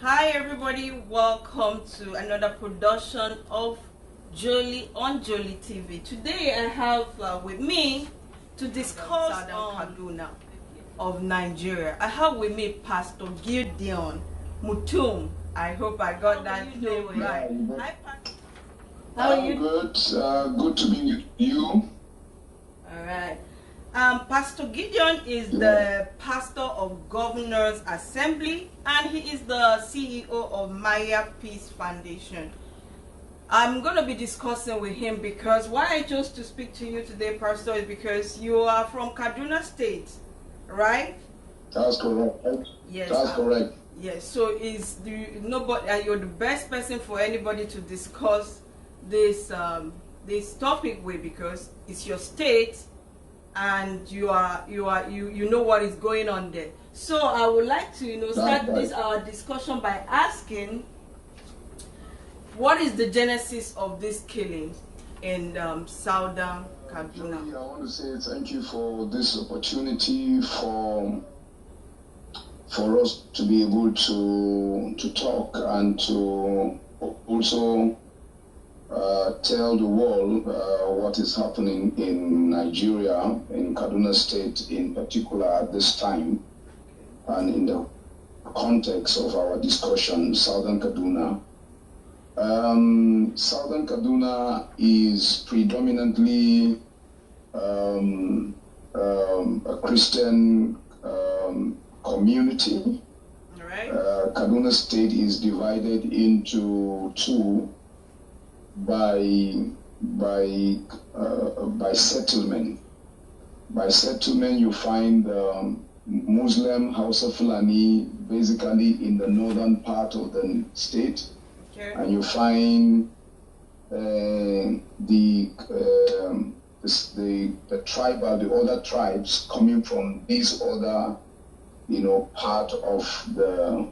Hi everybody, welcome to another production of Jolie on Jolie TV. Today I have with me to discuss Kaduna of Nigeria. I have with me Pastor Gideon Mutum. I hope I got that name right. Hi, Pastor. How are you? Good. Good to be with you. All right. Pastor Gideon is the pastor of Governors Assembly, and he is the CEO of Maya Peace Foundation. I'm going to be discussing with him because why I chose to speak to you today, Pastor, is because you are from Kaduna State, right? That's correct. Yes. That's correct. Yes. So you're the best person for anybody to discuss this topic with, because it's your state and you know what is going on there. So I would like to start this our discussion by asking, what is the genesis of this killing in southern Kaduna? I want to say thank you for this opportunity for us to be able to talk and to also tell the world what is happening in Nigeria, in Kaduna State in particular at this time, and in the context of our discussion, Southern Kaduna. Southern Kaduna is predominantly a Christian community. All right. Kaduna State is divided into two by settlement. By settlement, you find Muslim Hausa Fulani basically in the northern part of the state, okay. And you find the other tribes coming from these other part of the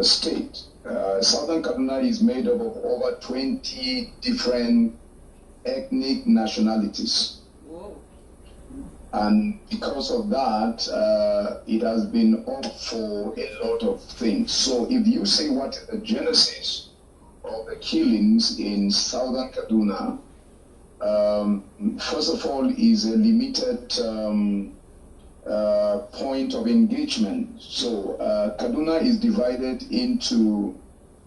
state. Southern Kaduna is made up of over 20 different ethnic nationalities. Whoa. And because of that, it has been up for a lot of things. So if you say what is the genesis of the killings in Southern Kaduna, first of all is a limited point of engagement. So Kaduna is divided into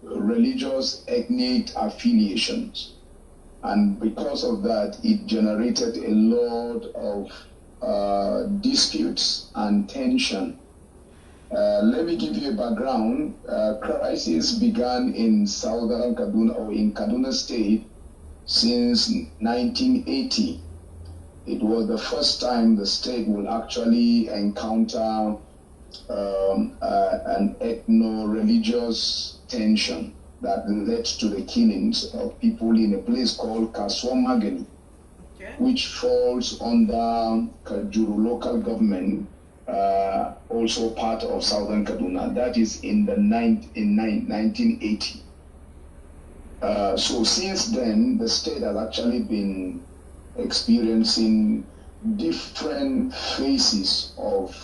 religious ethnic affiliations, and because of that it generated a lot of disputes and tension. Let me give you a background. Crisis began in Southern Kaduna, or in Kaduna State, since 1980. It was the first time the state will actually encounter an ethno-religious tension that led to the killings of people in a place called Kaswamagani, okay, which falls under Kajuru local government, also part of Southern Kaduna. That is in 1980. So since then, the state has actually been experiencing different phases of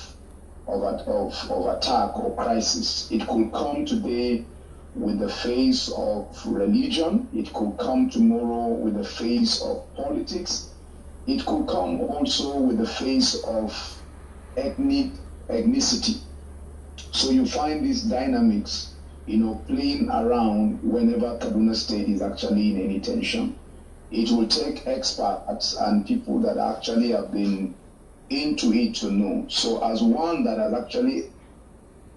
attack or crisis. It could come today with the face of religion. It could come tomorrow with the face of politics. It could come also with the face of ethnicity. So you find these dynamics, playing around whenever Kaduna State is actually in any tension. It will take experts and people that actually have been into it to know. So as one that has actually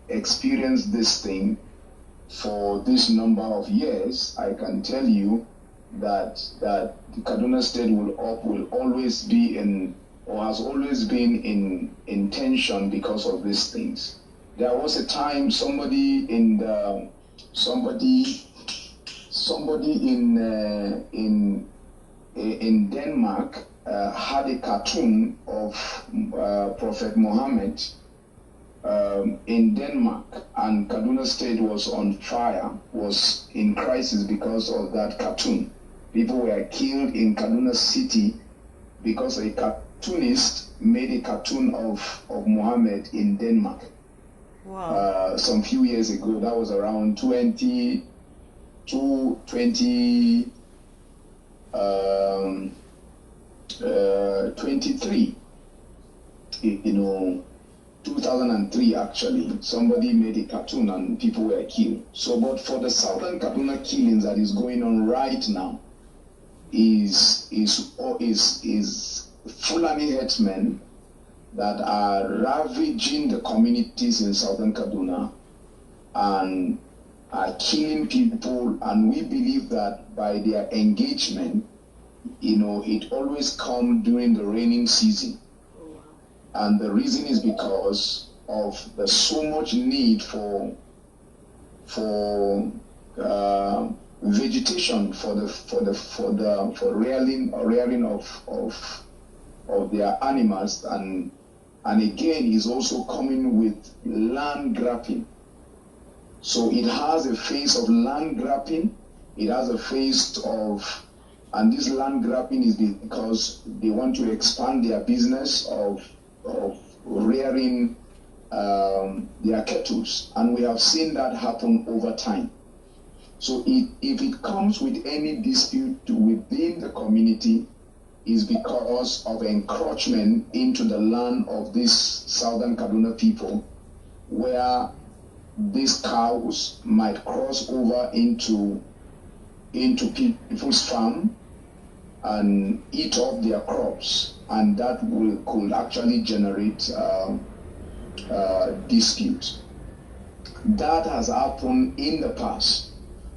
experienced this thing for this number of years, I can tell you that the Kaduna State will always be in, or has always been in tension because of these things. There was a time somebody in Denmark had a cartoon of Prophet Muhammad in Denmark, and Kaduna State was on fire, was in crisis because of that cartoon. People were killed in Kaduna City because a cartoonist made a cartoon of Muhammad in Denmark. Wow. Some few years ago. That was around 23, you know, 2003 actually. Somebody made a cartoon and people were killed. So, but for the southern Kaduna killings that is going on right now, is Fulani herdsmen that are ravaging the communities in southern Kaduna and are killing people, and we believe that by their engagement, it always comes during the raining season. And the reason is because of the so much need for vegetation for rearing of their animals, and again is also coming with land grabbing. So it has a face of land grabbing, it has a face of, and this land grabbing is because they want to expand their business of rearing their cattle, and we have seen that happen over time. So if it comes with any dispute within the community, is because of encroachment into the land of these southern Kaduna people, where these cows might cross over into people's farm and eat up their crops, and that could actually generate dispute. That has happened in the past.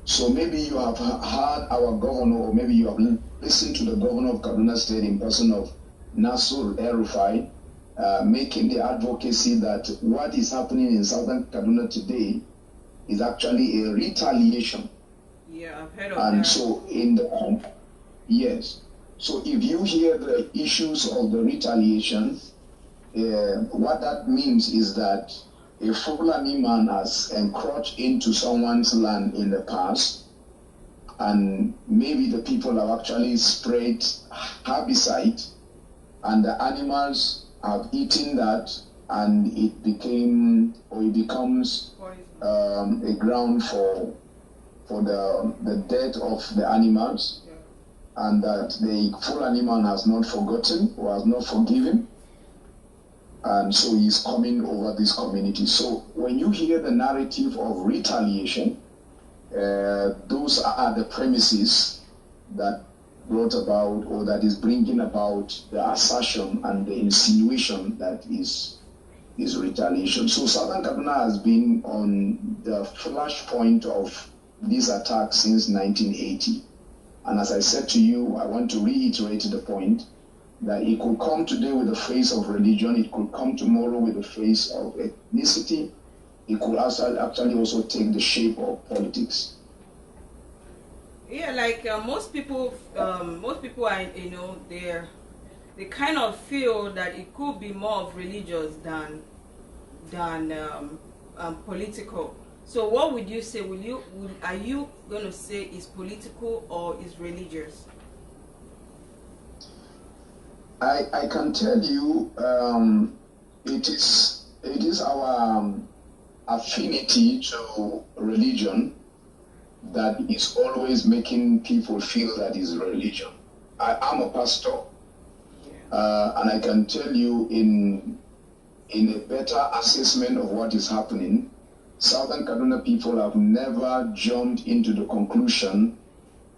So maybe you have heard our governor, or maybe you have listened to the governor of Kaduna State in person of Nasur El-Rufai, making the advocacy that what is happening in southern Kaduna today is actually a retaliation. Yeah, I've heard of and that. So yes. So if you hear the issues of the retaliation, what that means is that a Fulani man has encroached into someone's land in the past, and maybe the people have actually sprayed herbicide, and the animals have eaten that, and it becomes a ground for the death of the animals, and that the Fulani man has not forgotten or has not forgiven. And so he's coming over this community. So when you hear the narrative of retaliation, those are the premises that brought about, or that is bringing about, the assertion and the insinuation that is retaliation. So southern Kaduna has been on the flashpoint of these attacks since 1980. And as I said to you, I want to reiterate the point that it could come today with the face of religion, it could come tomorrow with the face of ethnicity, it could actually also take the shape of politics. Yeah, like most people are, they kind of feel that it could be more of religious than political. So what would you say? Are you going to say is political or is religious? I can tell you, it is our affinity to religion that is always making people feel that is religion. I'm a pastor, and I can tell you in a better assessment of what is happening, southern Kaduna people have never jumped into the conclusion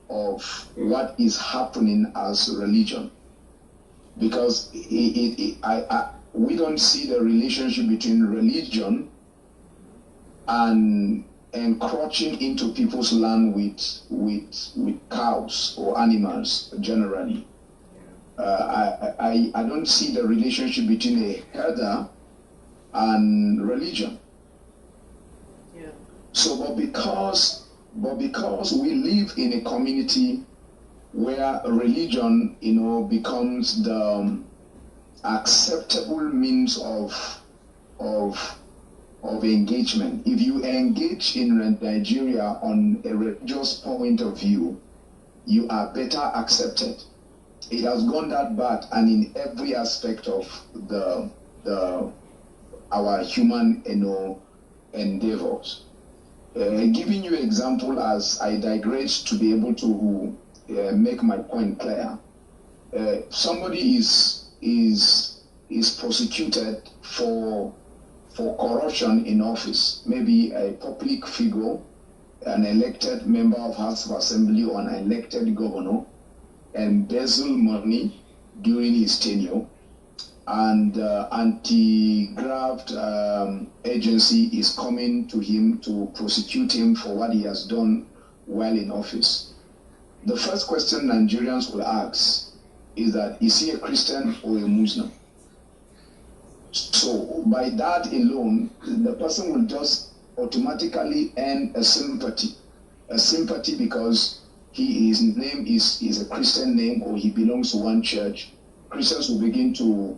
of what is happening as religion. Because we don't see the relationship between religion and encroaching into people's land with cows or animals generally. I don't see the relationship between a herder and religion. Yeah. So, but because we live in a community where religion, becomes the acceptable means of engagement. If you engage in Nigeria on a religious point of view, you are better accepted. It has gone that bad, and in every aspect of our human, endeavors. Giving you example as I digress to be able to make my point clear. Somebody is prosecuted for corruption in office, maybe a public figure, an elected member of House of Assembly or an elected governor, embezzle money during his tenure, and anti-graft agency is coming to him to prosecute him for what he has done while in office. The first question Nigerians will ask is that, is he a Christian or a Muslim? So by that alone, the person will just automatically earn a sympathy because his name is a Christian name, or he belongs to one church. Christians will begin to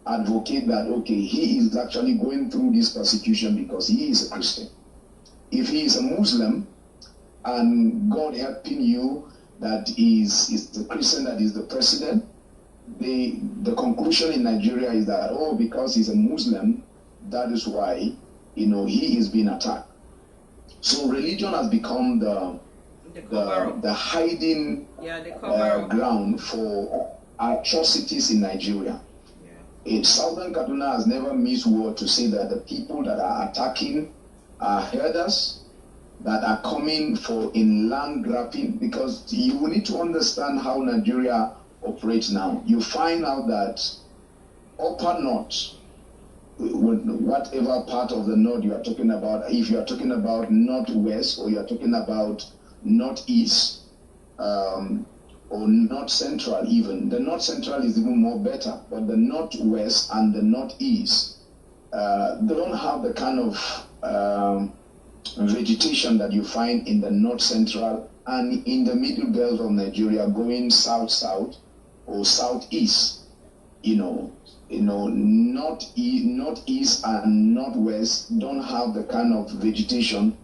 advocate that, okay, he is actually going through this persecution because he is a Christian. If he is a Muslim, and God helping you that is the Christian that is the president, the conclusion in Nigeria is that, oh, because he's a Muslim, that is why, he is being attacked. So religion has become the hiding ground for atrocities in Nigeria. In Southern Kaduna has never missed word to say that the people that are attacking are herders that are coming for inland grabbing, because you will need to understand how Nigeria operates now. You find out that upper north, whatever part of the north you are talking about, if you are talking about northwest or you are talking about northeast, or north central even. The north central is even more better, but the northwest and the northeast, they don't have the kind of vegetation that you find in the north central and in the middle belt of Nigeria going south-south or southeast. Northeast and northwest don't have the kind of vegetation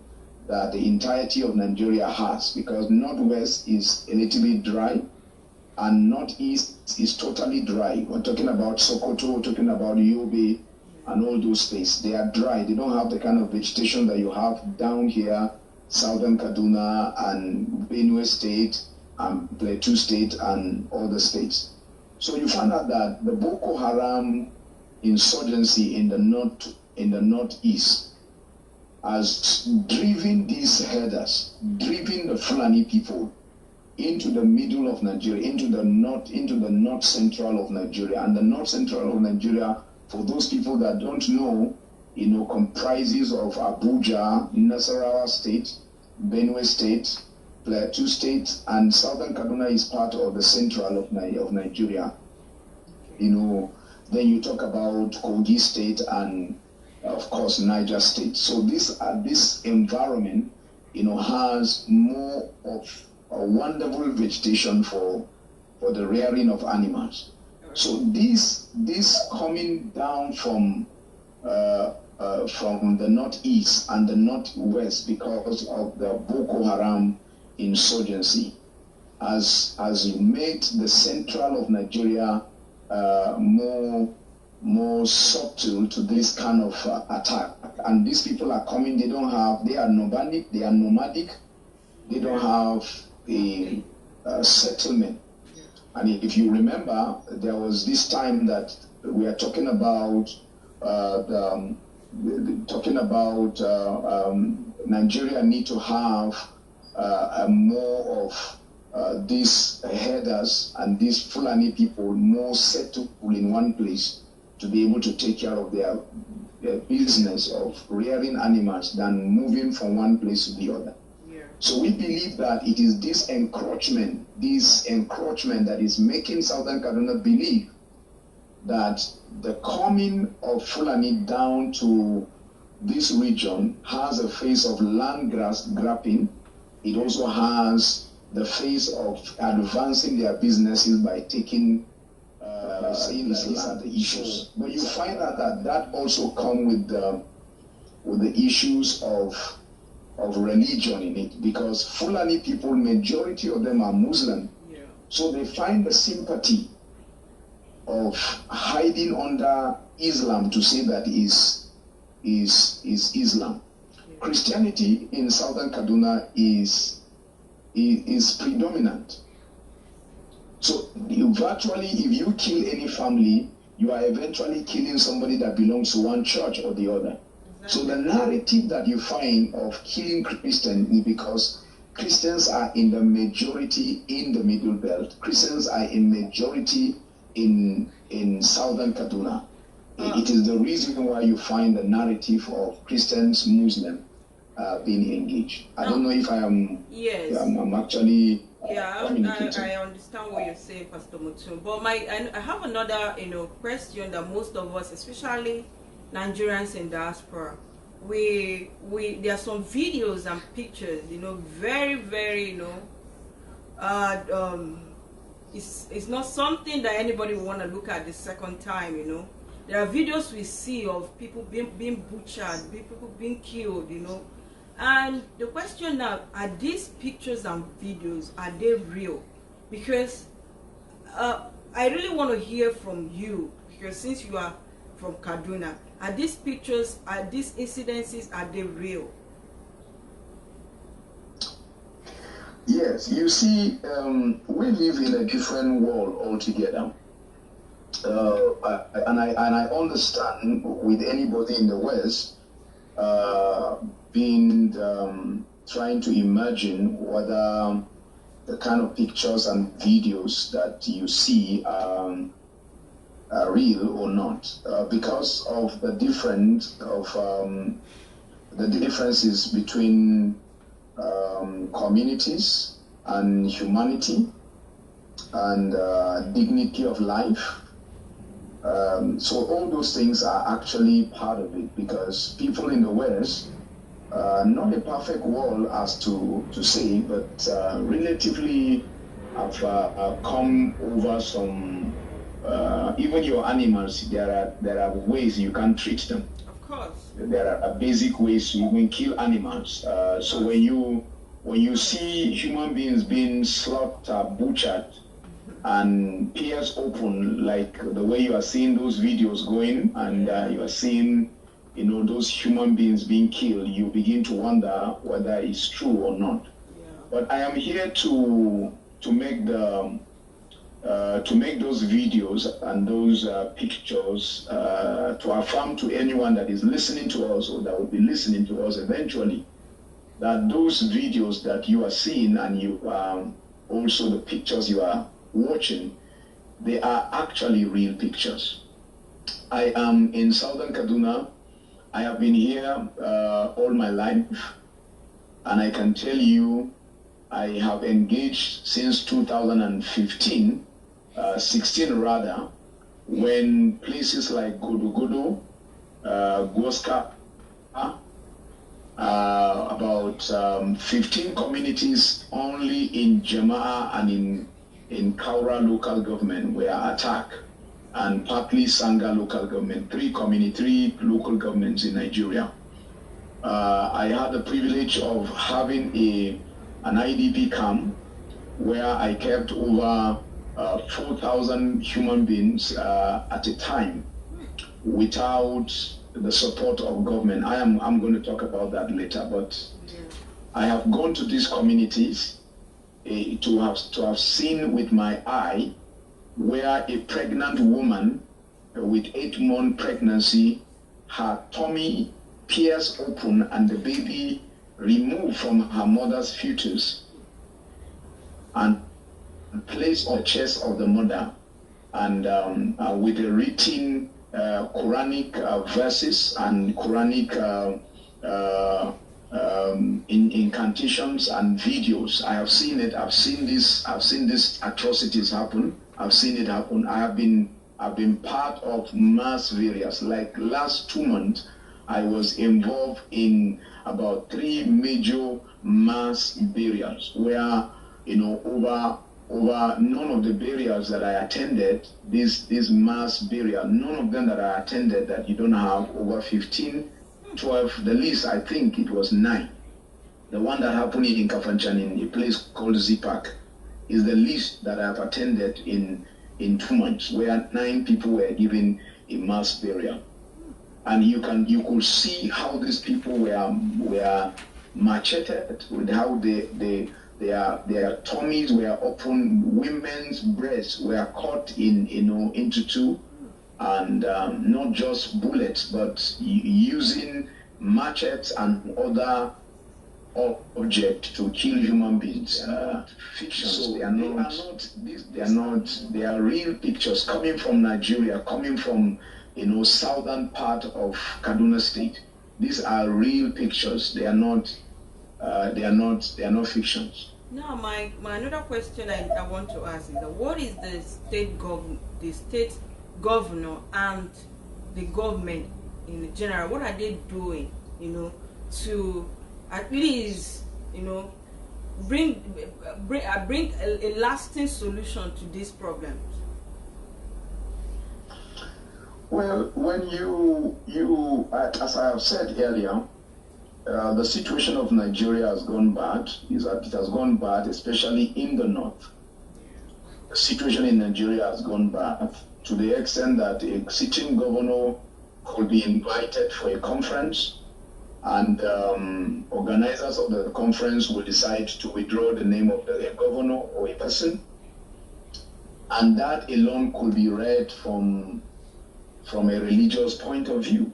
that the entirety of Nigeria has, because northwest is a little bit dry and northeast is totally dry. We're talking about Sokoto, we're talking about Yobe and all those states. They are dry. They don't have the kind of vegetation that you have down here, Southern Kaduna and Benue State and Plateau State and other states. So you find out that the Boko Haram insurgency in the northeast has driven these herders, driven the Fulani people into the middle of Nigeria, into the north central of Nigeria. And the north central of Nigeria, for those people that don't know, comprises of Abuja, Nasarawa State, Benue State, Plateau State, and Southern Kaduna is part of the central of Nigeria. Then you talk about Kogi State and of course Niger State. So this environment, has more of a wonderful vegetation for the rearing of animals. So this coming down from the northeast and the northwest because of the Boko Haram insurgency has made the central of Nigeria more subtle to this kind of attack. And these people are coming, they are nomadic, they don't have a settlement. And if you remember, there was this time that we are talking about Nigeria need to have more of these herders and these Fulani people more settled in one place to be able to take care of their business of rearing animals than moving from one place to the other. Yeah. So we believe that it is this encroachment that is making Southern Kaduna believe that the coming of Fulani down to this region has a face of land grabbing. It also has the face of advancing their businesses by taking these are the issues. But you find out that also come with the issues of religion in it, because Fulani people, majority of them are Muslim. Yeah. So they find the sympathy of hiding under Islam to say that is Islam. Christianity in southern Kaduna is predominant. So virtually, if you kill any family, you are eventually killing somebody that belongs to one church or the other. Exactly. So the narrative that you find of killing Christians is because Christians are in the majority in the Middle Belt. Christians are in majority in southern Kaduna. It is the reason why you find the narrative of Christians, Muslims being engaged. I don't know if I am. Yes. I'm actually. Yeah, I understand what you're saying, Pastor Mutu. But I have another, question that most of us, especially Nigerians in diaspora, there are some videos and pictures, very, very, it's not something that anybody will want to look at the second time, There are videos we see of people being butchered, people being killed, And the question now, are these pictures and videos, are they real? Because I really want to hear from you, because since you are from Kaduna, are these pictures, are these incidences, are they real? Yes, you see, we live in a different world altogether. And I understand with anybody in the West trying to imagine whether the kind of pictures and videos that you see are real or not, because of the differences between communities and humanity and dignity of life. So all those things are actually part of it, because people in the West, not a perfect world as to say, but relatively have come over some, even your animals, there are ways you can treat them. Of course. There are basic ways you can kill animals. So when you see human beings being slaughtered, butchered, and ears open, like the way you are seeing those videos going, and you are seeing, those human beings being killed, you begin to wonder whether it's true or not. Yeah. But I am here to make those videos and those pictures to affirm to anyone that is listening to us, or that will be listening to us eventually, that those videos that you are seeing, and you also the pictures you are watching, they are actually real pictures. I am in southern Kaduna. I have been here all my life, and I can tell you I have engaged since 2015, 16 rather, when places like Godo, Gwoska, about 15 communities only in Jama'a and in Kaura local government were attacked, and partly Sanga local government, three local governments in Nigeria. I had the privilege of having an IDP camp where I kept over 4,000 human beings at a time without the support of government. I'm going to talk about that later, but I have gone to these communities to have seen with my eye where a pregnant woman with 8-month pregnancy, her tummy pierced open and the baby removed from her mother's fetus and placed on the chest of the mother, and with a written Quranic verses and Quranic incantations and videos. I have seen it. I've seen these atrocities happen. I've seen it happen. I've been part of mass burials. Like last 2 months, I was involved in about 3 major mass burials where, over none of the burials that I attended, this mass burial, none of them that I attended that you don't have over 15, 12, the least I think it was 9. The one that happened in Kafanchan in a place called Zipak is the least that I have attended in 2 months, where 9 people were given a mass burial. and you could see how these people were macheted, with how their tummies were open, women's breasts were cut into two, and not just bullets, but using machetes and other object to kill human beings. Fictions. So they are real pictures coming from Nigeria, coming from southern part of Kaduna State. These are real pictures. They are not fictions. Now, my another question I want to ask is that what is the state governor and the government in general? What are they doing, to at least bring a lasting solution to these problems? Well, when as I have said earlier, the situation of Nigeria has gone bad. It has gone bad, especially in the north. The situation in Nigeria has gone bad to the extent that a sitting governor could be invited for a conference, and organizers of the conference will decide to withdraw the name of the governor or a person, and that alone could be read from a religious point of view.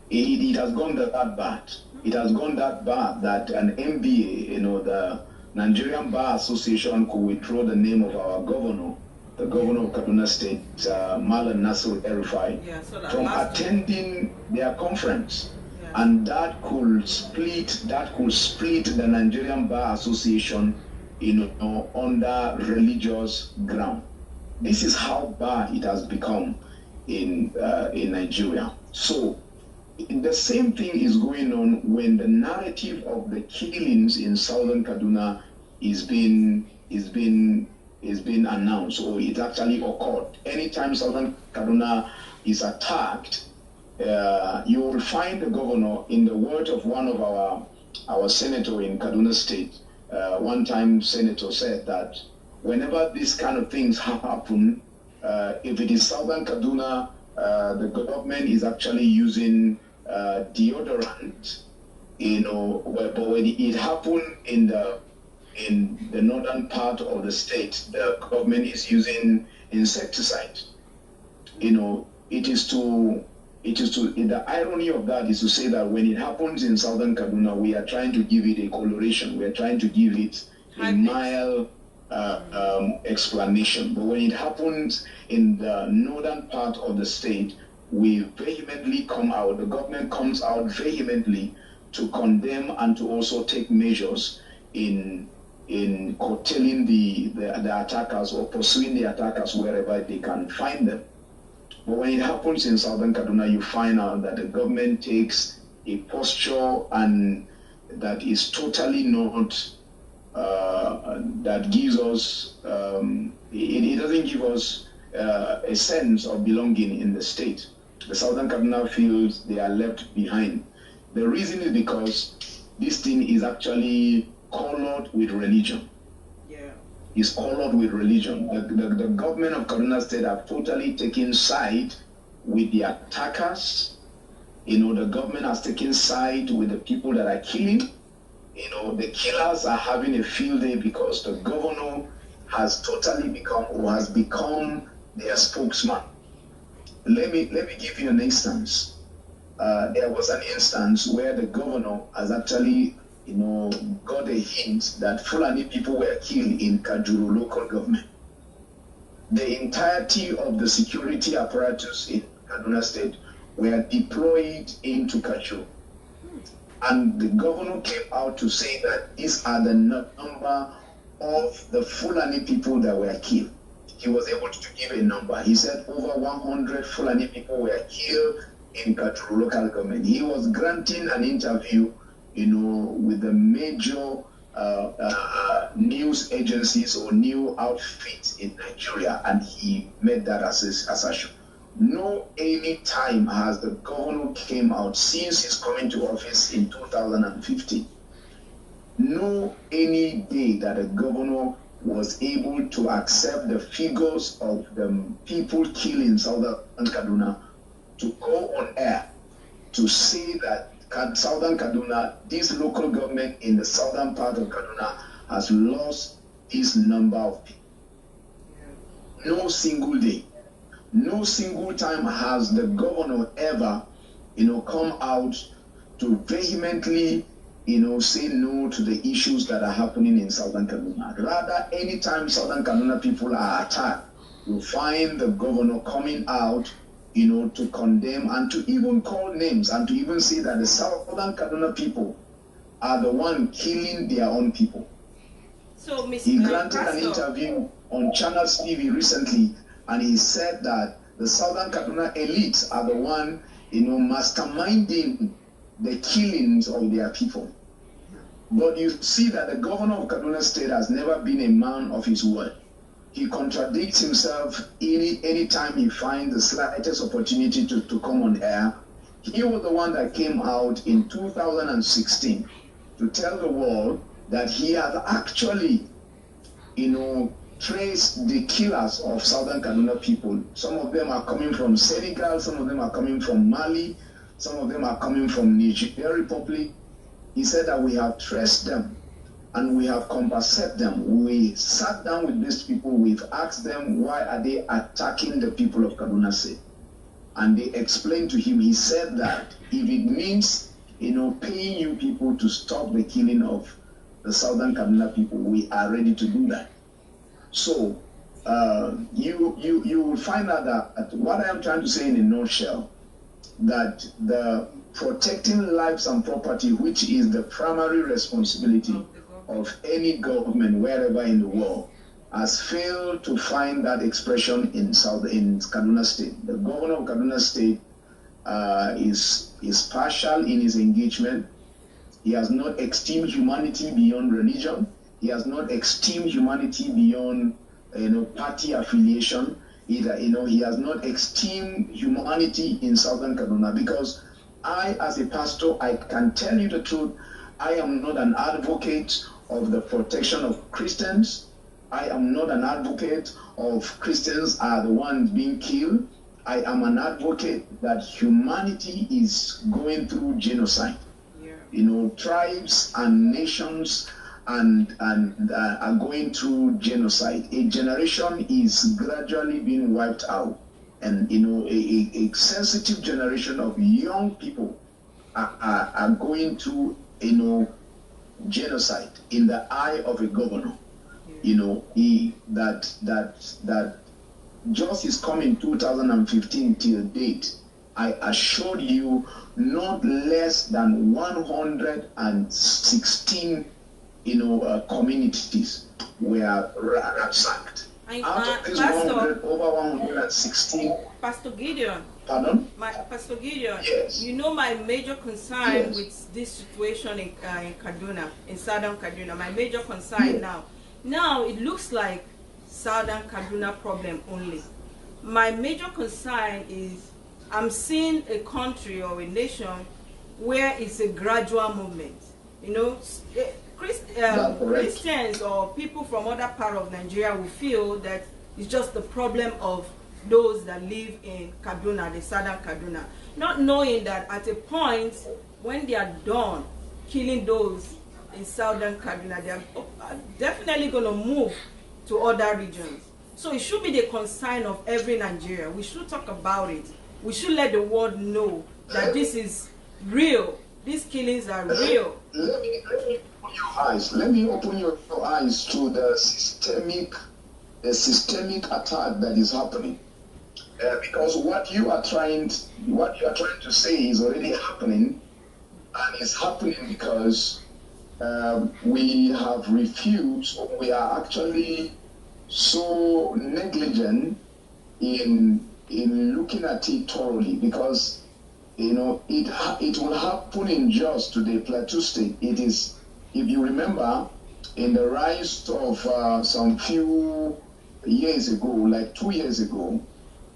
It has gone that bad. It has gone that bad that an MBA, the Nigerian Bar Association, could withdraw the name of our governor, the governor of Kaduna State, Malam Nasir El-Rufai, from attending their conference. Yeah. And that could split the Nigerian Bar Association, under religious ground. This is how bad it has become in Nigeria. So the same thing is going on when the narrative of the killings in southern Kaduna is being announced, or it actually occurred. Anytime southern Kaduna is attacked, you will find the governor, in the words of one of our senator in Kaduna State. One time senator said that whenever these kind of things happen, if it is southern Kaduna, the government is actually using deodorant, but when it happened in the northern part of the state, the government is using insecticide. The irony of that is to say that when it happens in southern Kaduna, we are trying to give it a coloration. We are trying to give it a mild explanation. But when it happens in the northern part of the state, we vehemently come out, the government comes out vehemently to condemn and to also take measures in curtailing the attackers, or pursuing the attackers wherever they can find them. But when it happens in southern Kaduna, you find out that the government takes a posture and that is totally not, that gives us, it doesn't give us a sense of belonging in the state. The southern Kaduna feels they are left behind. The reason is because this thing is actually colored with religion. Yeah. It's colored with religion. The government of Kaduna State have totally taken side with the attackers. The government has taken side with the people that are killing. The killers are having a field day because the governor has totally become their spokesman. Let me give you an instance. There was an instance where the governor has actually, got a hint that Fulani people were killed in Kajuru local government. The entirety of the security apparatus in Kaduna State were deployed into Kajuru. And the governor came out to say that these are the number of the Fulani people that were killed. He was able to give a number. He said over 100 Fulani people were killed in Kajuru local government. He was granting an interview, with the major news agencies or new outfits in Nigeria, and he made that assertion. No any time has the governor came out since his coming to office in 2015. No any day that the governor was able to accept the figures of the people killed in southern Kaduna to go on air to say that Southern Kaduna, this local government in the southern part of Kaduna, has lost this number of people. No single day, no single time has the governor ever, come out to vehemently, say no to the issues that are happening in Southern Kaduna. Rather, anytime Southern Kaduna people are attacked, you find the governor coming out, to condemn and to even call names and to even say that the Southern Kaduna people are the one killing their own people. So, Mr. He granted an interview on Channels TV recently, and he said that the Southern Kaduna elites are the one, masterminding the killings of their people. But you see that the governor of Kaduna State has never been a man of his word. He contradicts himself any time he finds the slightest opportunity to come on air. He was the one that came out in 2016 to tell the world that he has actually, traced the killers of Southern Kaduna people. Some of them are coming from Senegal, some of them are coming from Mali, some of them are coming from Nigeria Republic. He said that we have traced them and we have compensated them. We sat down with these people, we've asked them why are they attacking the people of Kaduna State. And they explained to him, he said that if it means, paying you people to stop the killing of the Southern Kaduna people, we are ready to do that. So you will find out that what I am trying to say in a nutshell, that the protecting lives and property, which is the primary responsibility of any government wherever in the world, has failed to find that expression in Kaduna State. The governor of Kaduna State is partial in his engagement. He has not esteemed humanity beyond religion. He has not esteemed humanity beyond, party affiliation. Either, he has not esteemed humanity in Southern Kaduna. Because I, as a pastor, I can tell you the truth. I am not an advocate of the protection of Christians. I am not an advocate of Christians are the ones being killed. I am an advocate that humanity is going through genocide. Tribes and nations are going through genocide. A generation is gradually being wiped out, and a sensitive generation of young people are going through genocide in the eye of a governor. That just is coming 2015 till date. I assured you, not less than 116, communities were ransacked. Out of these 100, over 116. Pastor Gideon. Pardon? Pastor Gideon. Yes. My major concern with this situation in Kaduna, in Southern Kaduna, my major concern now it looks like Southern Kaduna problem only. My major concern is I'm seeing a country or a nation where it's a gradual movement. Christians or people from other part of Nigeria will feel that it's just the problem of those that live in Kaduna, the Southern Kaduna, not knowing that at a point when they are done killing those in Southern Kaduna, they are definitely going to move to other regions. So it should be the concern of every Nigerian. We should talk about it. We should let the world know that this is real. These killings are real. Let me open your eyes. Let me open your eyes to the systemic attack that is happening. Because what you are trying to say is already happening, and it's happening because we have refused. We are actually so negligent in looking at it thoroughly, because it will happen in just today, Plateau State. It is, if you remember, in the rise of some few years ago, like 2 years ago,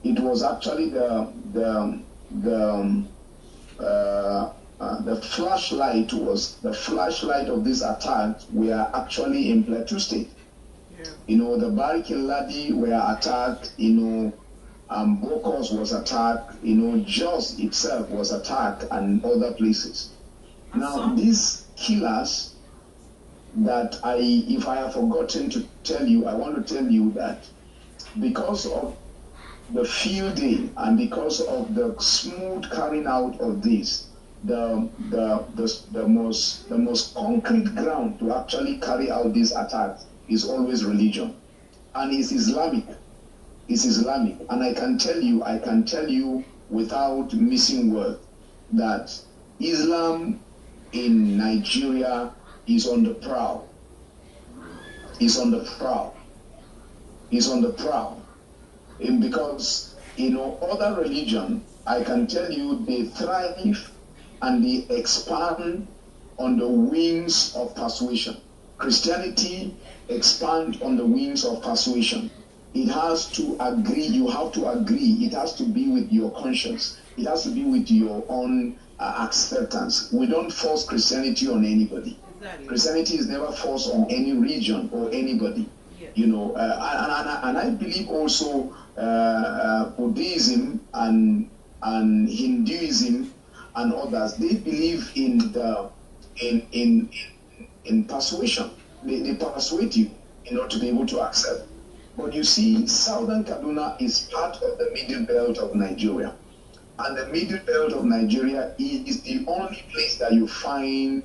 it was actually the flashlight of this attack were actually in Plateau State. Yeah. The Bariki Ladi were attacked, Bokos was attacked, Jos itself was attacked, and other places. Now, these killers that if I have forgotten to tell you, I want to tell you that because of the field day and because of the smooth carrying out of this, the most concrete ground to actually carry out these attacks is always religion, and it's Islamic. It's Islamic, and I can tell you without missing word that Islam in Nigeria is on the prowl. Is on the prowl. Is on the prowl. And because other religion, I can tell you they thrive and they expand on the wings of persuasion. Christianity expands on the wings of persuasion. It has to agree. You have to agree. It has to be with your conscience. It has to be with your own acceptance. We don't force Christianity on anybody. Exactly. Christianity is never forced on any region or anybody. Yes. And I believe also Buddhism and Hinduism and others, they believe in persuasion. They persuade you in order to be able to accept. But you see, southern Kaduna is part of the middle belt of Nigeria. And the middle belt of Nigeria is the only place that you find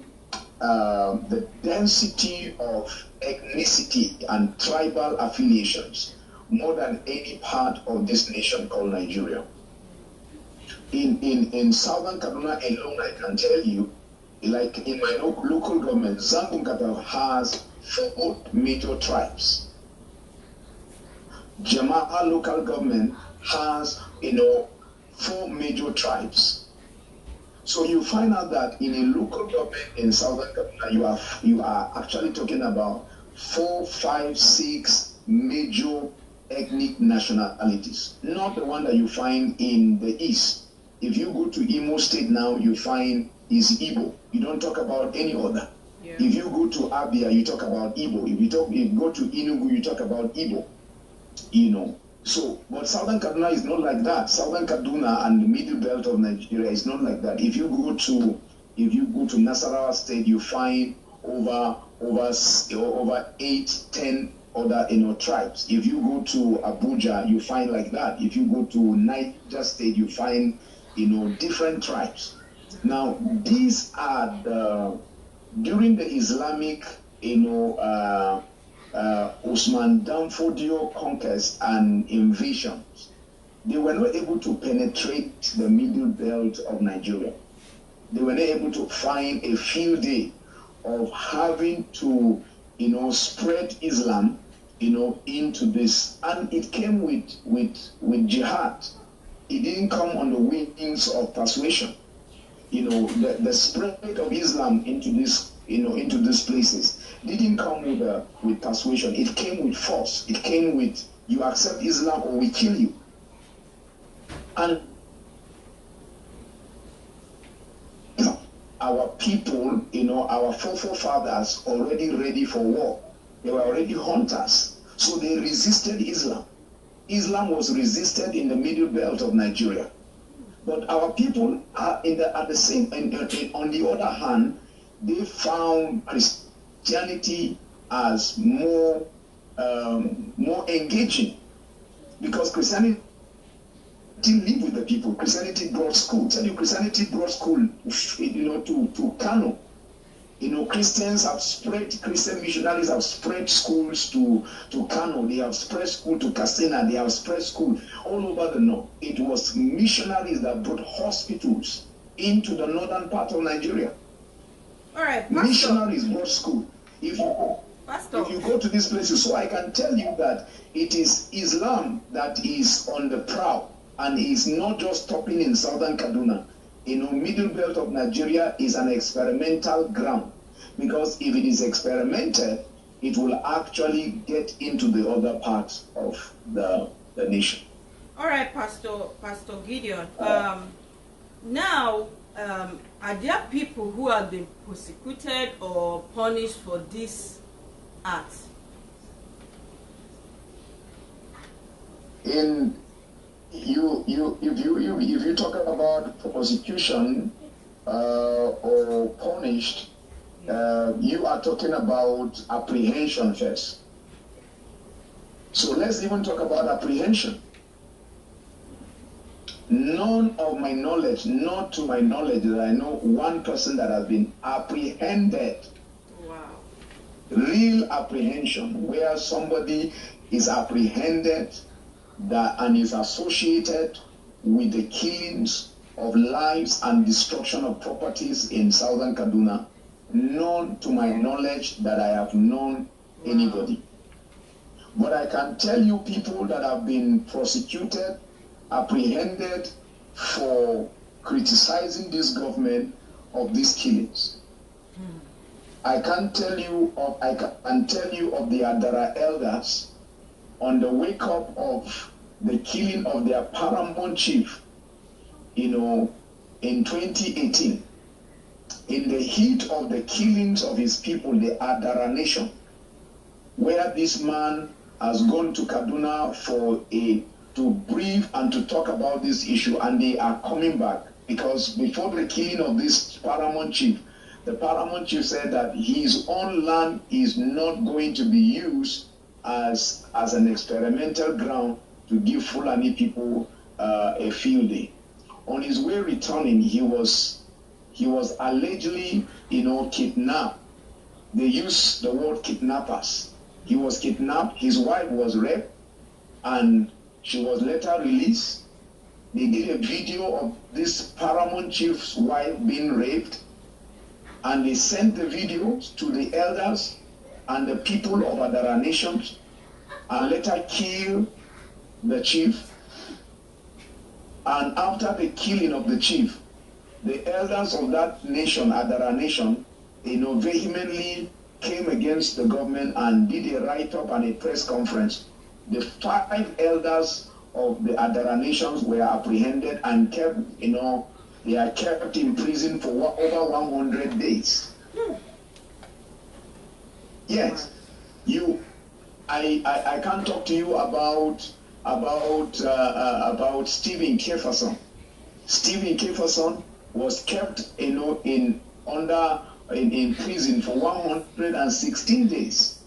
the density of ethnicity and tribal affiliations more than any part of this nation called Nigeria. In southern Kaduna alone, I can tell you, like in my local government, Zambunkata has 4 major tribes. Jama'a local government has, 4 major tribes. So you find out that in a local government in southern Kaduna, you are actually talking about 4, 5, 6 major ethnic nationalities, not the one that you find in the east. If you go to Imo State now, you find is Igbo. You don't talk about any other. Yeah. If you go to Abia, you talk about Igbo. If you go to Enugu, you talk about Igbo. So, but southern Kaduna is not like that. Southern Kaduna and the middle belt of Nigeria is not like that. If you go to Nasarawa State, you find over 8, 10 other tribes. If you go to Abuja, you find like that. If you go to Niger State, you find different tribes. Now these are during the Islamic Osman Danfodio conquest and invasions, they were not able to penetrate the middle belt of Nigeria. They were not able to find a field day of having to, spread Islam, into this. And it came with jihad. It didn't come on the wings of persuasion. The spread of Islam into this, into these places didn't come with persuasion. It came with force. It came with, you accept Islam or we kill you. And our people, our forefathers already ready for war. They were already hunters. So they resisted Islam. Islam was resisted in the middle belt of Nigeria. But our people are on the other hand, they found Christianity as more engaging, because Christianity lived with the people. Christianity brought school. Christianity brought school, to Kano. Christians have spread, Christian missionaries have spread schools to Kano. They have spread school to Katsina. They have spread school all over the north. It was missionaries that brought hospitals into the northern part of Nigeria. All right, Pastor. Missionaries brought school. If you go to these places, so I can tell you that it is Islam that is on the prowl, and is not just stopping in southern Kaduna. Middle belt of Nigeria is an experimental ground, because if it is experimented, it will actually get into the other parts of the nation. All right, Pastor Gideon. Now, are there people who have been persecuted or punished for this act? In if you talk about prosecution or punished, you are talking about apprehension first. So let's even talk about apprehension. None of my knowledge, not to my knowledge, that I know one person that has been apprehended. Wow. Real apprehension, where somebody is apprehended and is associated with the killings of lives and destruction of properties in southern Kaduna. None to my knowledge that I have known anybody. But I can tell you people that have been prosecuted, apprehended for criticizing this government of these killings. I can tell you of the Adara elders on the wake up of the killing of their paramount chief, in 2018, in the heat of the killings of his people, the Adara nation, where this man has gone to Kaduna to brief and to talk about this issue, and they are coming back because before the killing of this paramount chief, the paramount chief said that his own land is not going to be used as an experimental ground to give Fulani people a field day. On his way returning, he was allegedly, kidnapped. They use the word kidnappers. He was kidnapped. His wife was raped, and she was later released. They did a video of this paramount chief's wife being raped, and they sent the videos to the elders and the people of Adara nations, and later killed the chief. And after the killing of the chief, the elders of that nation, Adara nation, vehemently came against the government and did a write-up and a press conference. The 5 elders of the Adara nations were apprehended and kept, they are kept in prison for over 100 days. Yes, I can't talk to you about Stephen Jefferson. Stephen Jefferson was kept, in prison for 116 days.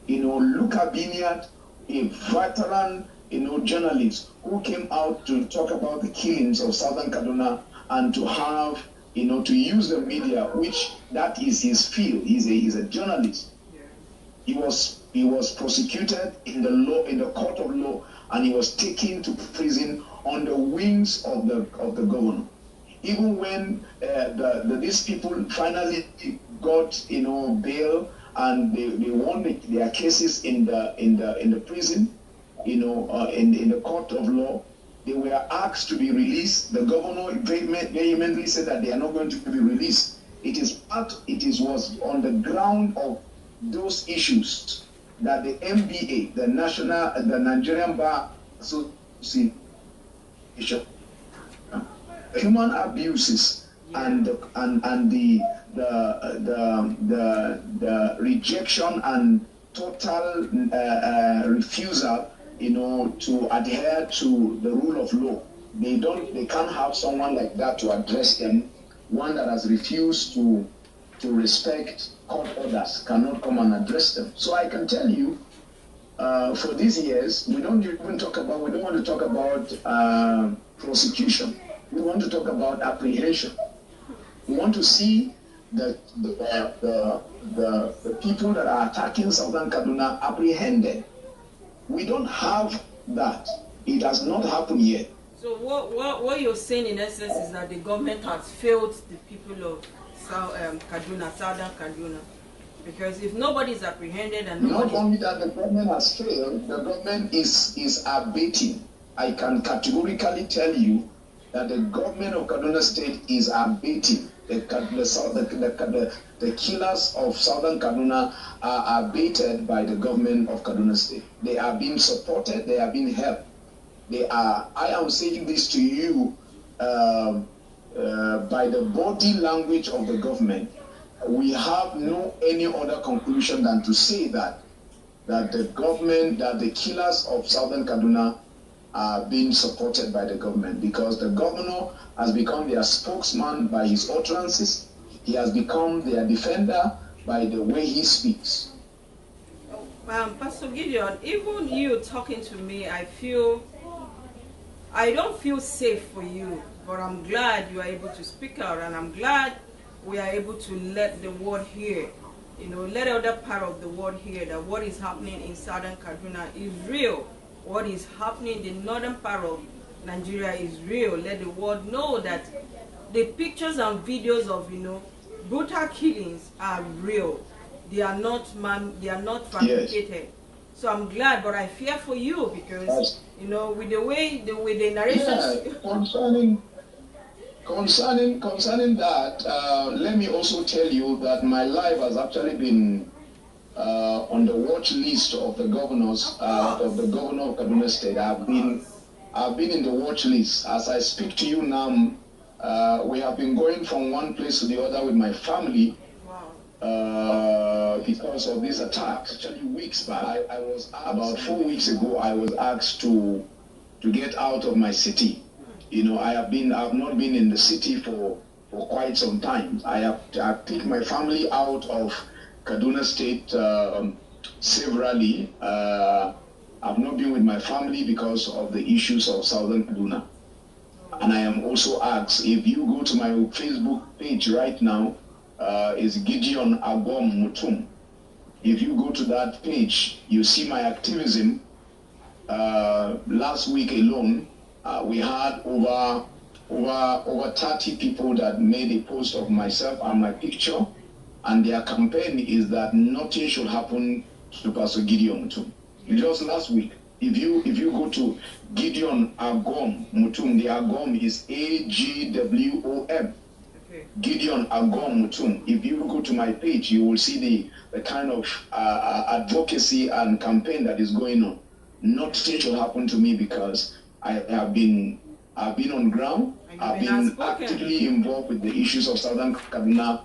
Luca Biniat, a veteran, journalist who came out to talk about the killings of southern Kaduna and to have, to use the media, which that is his field. He's a journalist. He was prosecuted in the court of law, and he was taken to prison on the wings of the governor. Even when these people finally got bail and they won their cases in the prison, in the court of law, they were asked to be released. The governor vehemently said that they are not going to be released. It was on the ground of those issues that the NBA, the Nigerian Bar Association, human abuses and the rejection and total refusal, to adhere to the rule of law. They can't have someone like that to address them. One that has refused to respect court orders cannot come and address them. So I can tell you, for these years, we don't want to talk about prosecution. We want to talk about apprehension. We want to see the people that are attacking southern Kaduna apprehended. We don't have that. It has not happened yet. So what you're saying in essence is that the government has failed the people of southern Kaduna. Because if nobody is apprehended and not only that, the government has failed, the government is abating. I can categorically tell you that the government of Kaduna State is abating. The killers of southern Kaduna are abated by the government of Kaduna State. They are being supported, they are being helped. I am saying this to you by the body language of the government. We have no any other conclusion than to say that the government, that the killers of southern Kaduna are being supported by the government, because the governor has become their spokesman by his utterances. He has become their defender by the way he speaks. Pastor Gideon, even you talking to me, I don't feel safe for you, but I'm glad you are able to speak out, and I'm glad we are able to let the world hear, let other part of the world hear that what is happening in southern Kaduna is real. What is happening in the northern part of Nigeria is real. Let the world know that the pictures and videos of, brutal killings are real. They are not fabricated. Yes. So I'm glad, but I fear for you because with the narrations. Yeah, concerning that, let me also tell you that my life has actually been on the watch list of the governors of the governor of Kaduna State. I've been in the watch list. As I speak to you now, we have been going from one place to the other with my family. Because of this attack. Actually, weeks back, I was about 4 weeks ago. I was asked to get out of my city. I have not been in the city for quite some time. I picked my family out of Kaduna State severally. I've not been with my family because of the issues of Southern Kaduna. And I am also asked, if you go to my Facebook page right now, is Gideon Agom Mutum. If you go to that page, you see my activism. Last week alone, we had over 30 people that made a post of myself and my picture, and their campaign is that nothing should happen to Pastor Gideon Mutum. Just last week, if you go to Gideon Agom Mutum, the Agom is AGWOM. Gideon Agom Mutum. If you go to my page, you will see the kind of advocacy and campaign that is going on. Nothing should happen to me because I've been on ground. I've been actively involved with the issues of Southern Kaduna,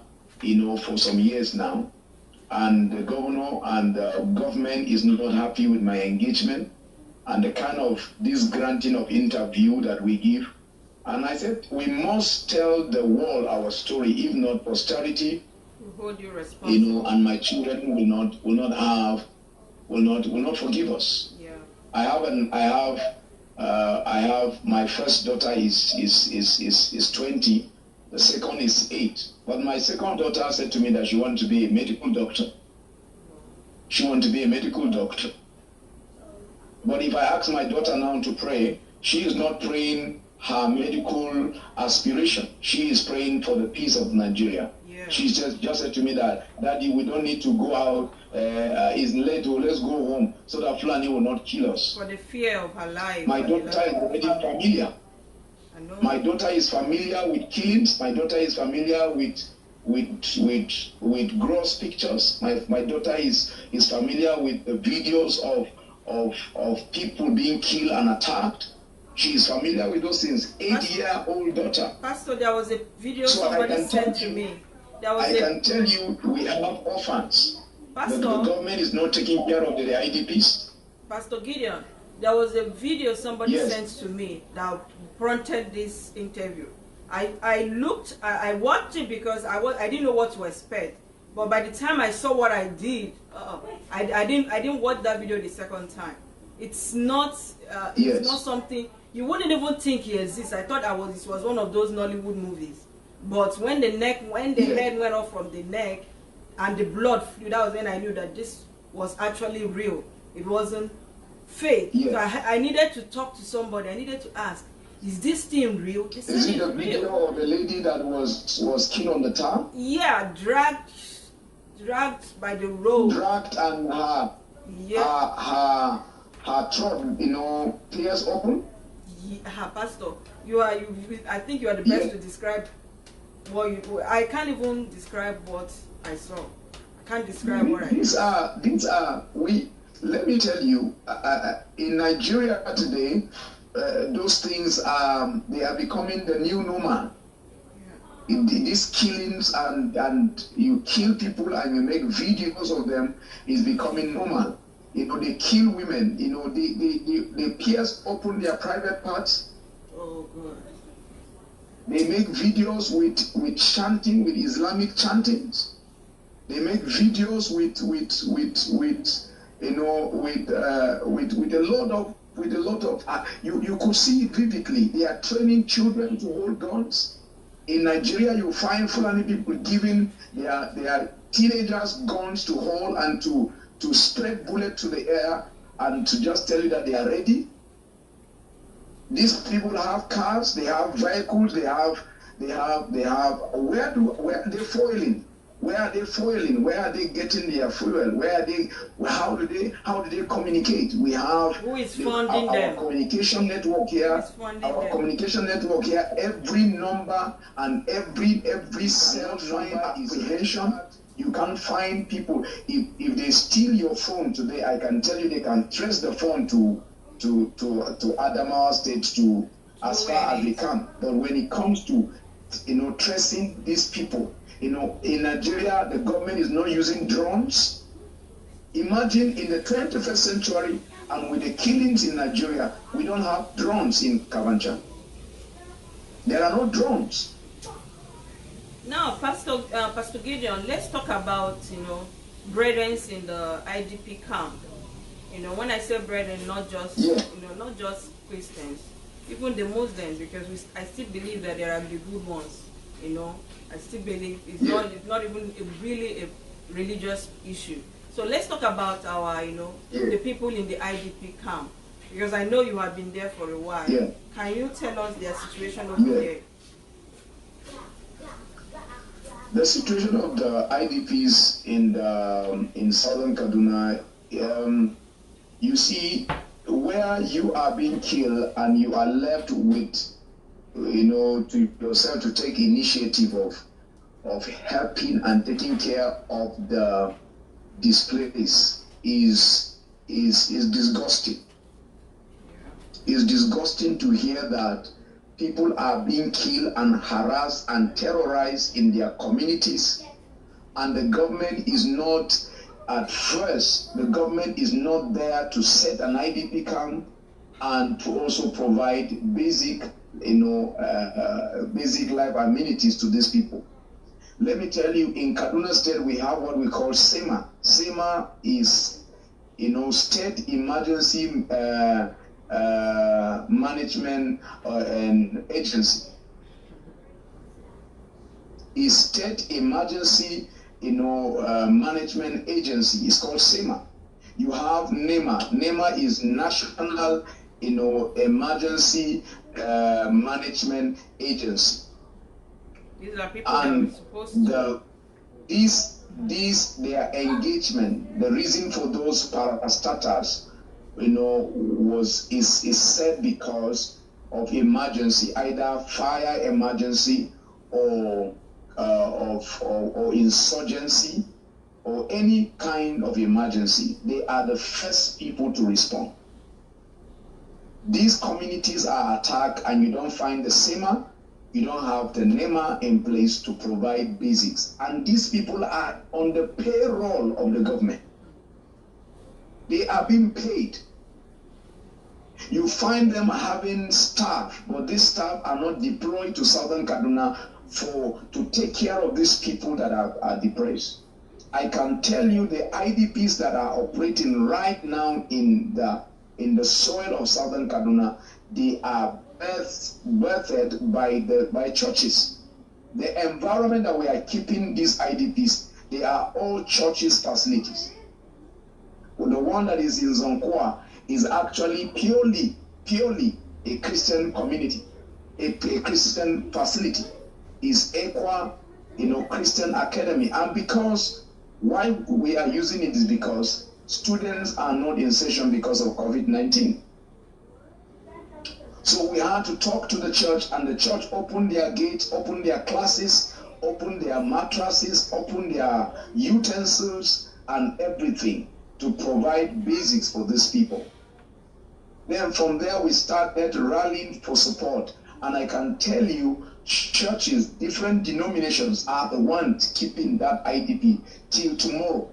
for some years now. And the governor and the government is not happy with my engagement and the kind of this granting of interview that we give. And I said, we must tell the world our story, if not posterity, hold you responsible. And my children will not forgive us. Yeah. I have my first daughter is 20, the second is 8. But my second daughter said to me that she wanted to be a medical doctor. She wanted to be a medical doctor. But if I ask my daughter now to pray, she is not praying her medical aspiration. She is praying for the peace of Nigeria. Yeah. She just said to me that, Daddy, we don't need to go out. It's late. Let's go home so that Fulani will not kill us. For the fear of her life. My daughter is already familiar. I know. My daughter is familiar with killings. My daughter is familiar with gross pictures. My daughter is familiar with the videos of people being killed and attacked. She is familiar with those things. 8-year-old daughter. Pastor, there was a video somebody sent to me. I can tell you we have orphans. Pastor, the government is not taking care of the IDPs. Pastor Gideon, there was a video somebody sent to me that prompted this interview. I watched it because I didn't know what to expect. But by the time I saw what I did, I didn't watch that video the second time. It's not something you wouldn't even think it exists. I thought it was one of those Nollywood movies. But when the head went off from the neck and the blood flew, that was when I knew that this was actually real. It wasn't fake. Yes. So I needed to talk to somebody. I needed to ask, is this thing real? Is it the video of the lady that was killed on the town? Yeah, dragged by the rope. Dragged and her throat, tears open. Yeah, Pastor, I think you are the best to describe what you. I can't even describe what I saw. I can't describe what I saw. These are we. Let me tell you, in Nigeria today, those things they are becoming the new normal. Yeah. These killings and you kill people and you make videos of them is becoming normal. they kill women. They pierce open their private parts. Oh, God. They make videos with chanting, with Islamic chantings. They make videos with a lot of you could see it vividly. They are training children to hold guns. In Nigeria, you find Fulani people giving their teenagers guns to hold and to spread bullets to the air and to just tell you that they are ready. These people have cars, they have vehicles, they have where are they foiling? Where are they foiling? Where are they getting their fuel? How do they communicate? We have who is funding them? Our communication network here. Communication network here, every number and every cell phone apprehension. You can't find people. If they steal your phone today, I can tell you they can trace the phone to Adamawa State to as far as they can. But when it comes to tracing these people, in Nigeria the government is not using drones. Imagine in the 21st century and with the killings in Nigeria, we don't have drones in Kavancha. There are no drones. Now, Pastor Gideon, let's talk about brethren in the IDP camp. When I say brethren, not just not just Christians, even the Muslims, because I still believe that there are the good ones. I still believe it's not even really a religious issue. So let's talk about our the people in the IDP camp, because I know you have been there for a while. Can you tell us their situation over there? The situation of the IDPs in southern Kaduna, you see, where you are being killed and you are left with, to yourself to take initiative of helping and taking care of the displaced is disgusting. It's disgusting to hear that people are being killed and harassed and terrorized in their communities, and the government is not, at first, the government is not there to set an IDP camp and to also provide basic, basic life amenities to these people. Let me tell you, in Kaduna State, we have what we call SEMA. SEMA is, State Emergency Management and Agency. Is State Emergency Management Agency. It's called SEMA. You have NEMA. NEMA is National Emergency Management Agency. These are people that are supposed to. Their engagement, the reason for those parastatals, is said because of emergency, either fire emergency or insurgency or any kind of emergency. They are the first people to respond. These communities are attacked and you don't find the SEMA, you don't have the NEMA in place to provide basics. And these people are on the payroll of the government. They are being paid. You find them having staff, but these staff are not deployed to southern Kaduna to take care of these people that are depressed. I can tell you the IDPs that are operating right now in the soil of southern Kaduna, they are birthed by churches. The environment that we are keeping these IDPs, they are all churches facilities. Well, the one that is in Zonkwa is actually purely a Christian community, a Christian facility. Is Equa, Christian Academy. And because why we are using it is because students are not in session because of COVID-19. So we had to talk to the church, and the church opened their gates, opened their classes, opened their mattresses, opened their utensils and everything to provide basics for these people. Then from there we started rallying for support. And I can tell you, churches, different denominations are the ones keeping that IDP till tomorrow.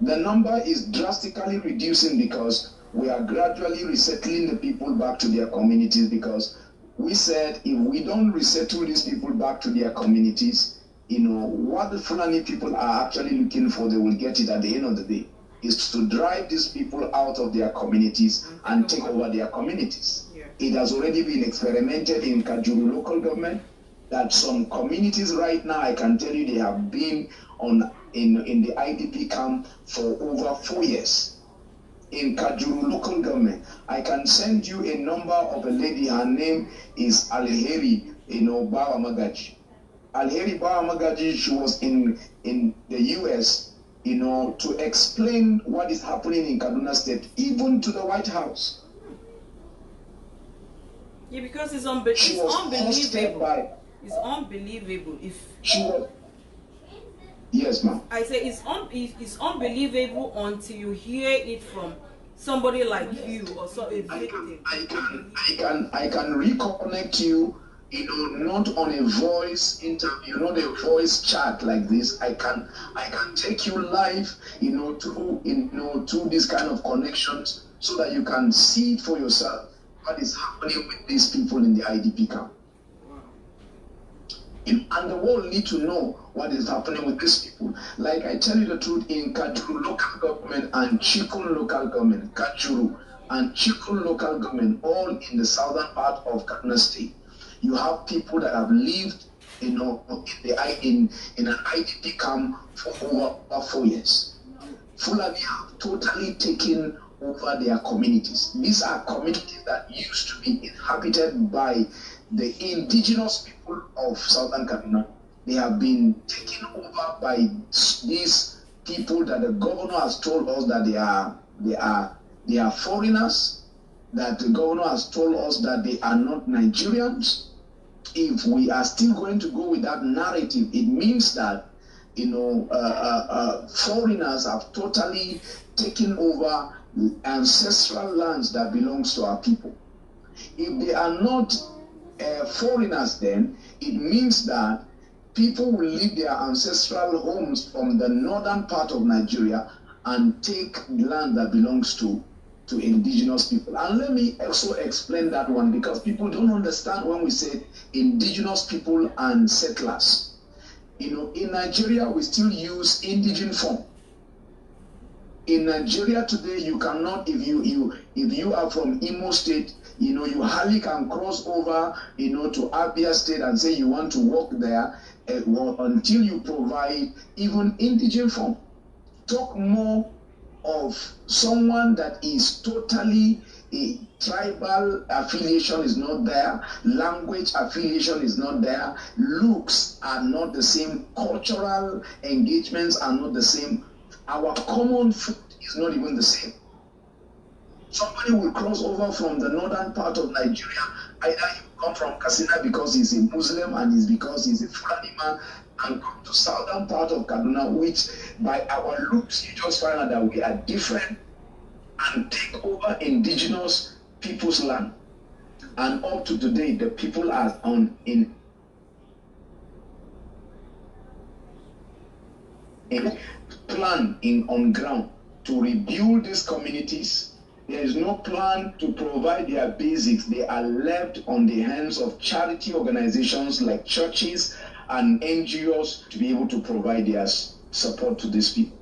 The number is drastically reducing because we are gradually resettling the people back to their communities, because we said if we don't resettle these people back to their communities, what the Fulani people are actually looking for, they will get it at the end of the day, is to drive these people out of their communities and take over their communities. Yeah. It has already been experimented in Kajuru local government, that some communities right now, I can tell you, they have been in the IDP camp for over 4 years. In Kajuru local government, I can send you a number of a lady. Her name is Alheri, Bawa Magaji. Alheri Bawa Magaji, she was in the US, to explain what is happening in Kaduna State, even to the White House. Yeah, because it's unbelievable. It's unbelievable. If she was. Yes, ma'am. I say it's unbelievable until you hear it from somebody like you or so a victim. I can reconnect you, not on a voice interview, not a voice chat like this. I can take you live, through these kind of connections, so that you can see it for yourself what is happening with these people in the IDP camp. And the world need to know what is happening with these people. Like I tell you the truth, in Kajuru local government and Chikun local government, Kajuru and Chikun local government, all in the southern part of Kaduna State, you have people that have lived, in an IDP camp for over 4 years. Fulani have totally taken over their communities. These are communities that used to be inhabited by the indigenous people of Southern Kaduna. They have been taken over by these people that the governor has told us that they are foreigners, that the governor has told us that they are not Nigerians. If we are still going to go with that narrative, it means that foreigners have totally taken over ancestral lands that belongs to our people. If they are not foreigners, then it means that people will leave their ancestral homes from the northern part of Nigeria and take land that belongs to indigenous people. And let me also explain that one, because people don't understand when we say indigenous people and settlers. In Nigeria, we still use indigenous form. In Nigeria today, you cannot, if you are from Imo State, you hardly can cross over, to Abia State and say you want to work there until you provide even indigenous form. Talk more of someone that is totally a tribal affiliation is not there, language affiliation is not there, looks are not the same, cultural engagements are not the same. Our common food is not even the same. Somebody will cross over from the northern part of Nigeria, either he will come from Katsina because he's a Muslim and it's because he's a Fulani man, and come to southern part of Kaduna, which by our looks, you just find out that we are different, and take over indigenous people's land. And up to today, the people are on ground to rebuild these communities. There is no plan to provide their basics. They are left on the hands of charity organizations like churches and NGOs to be able to provide their support to these people.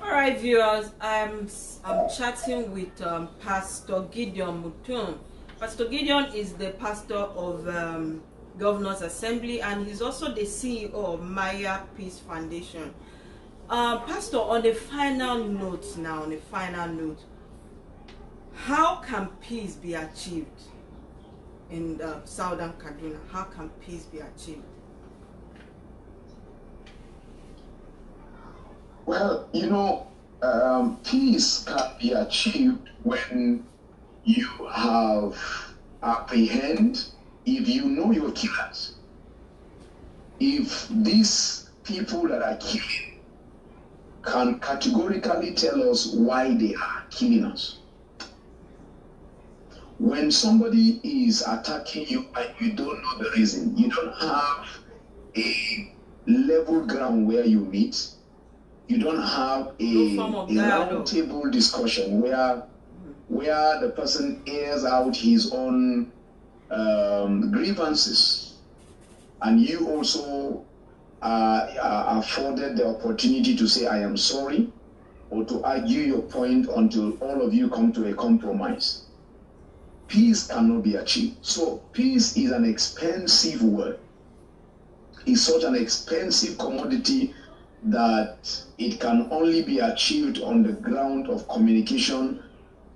All right, viewers, I'm chatting with Pastor Gideon Mutum. Pastor Gideon is the pastor of Governor's Assembly, and he's also the CEO of Maya Peace Foundation. Pastor, on a final note how can peace be achieved in southern Kaduna? How can peace be achieved? Well, peace can be achieved when you have apprehend, if you know your killers. If these people that are killing can categorically tell us why they are killing us. When somebody is attacking you and you don't know the reason, you don't have a level ground where you meet, You don't have a round table discussion where the person airs out his own grievances, and you also are afforded the opportunity to say, I am sorry, or to argue your point until all of you come to a compromise. Peace cannot be achieved. So peace is an expensive word. It's such an expensive commodity that it can only be achieved on the ground of communication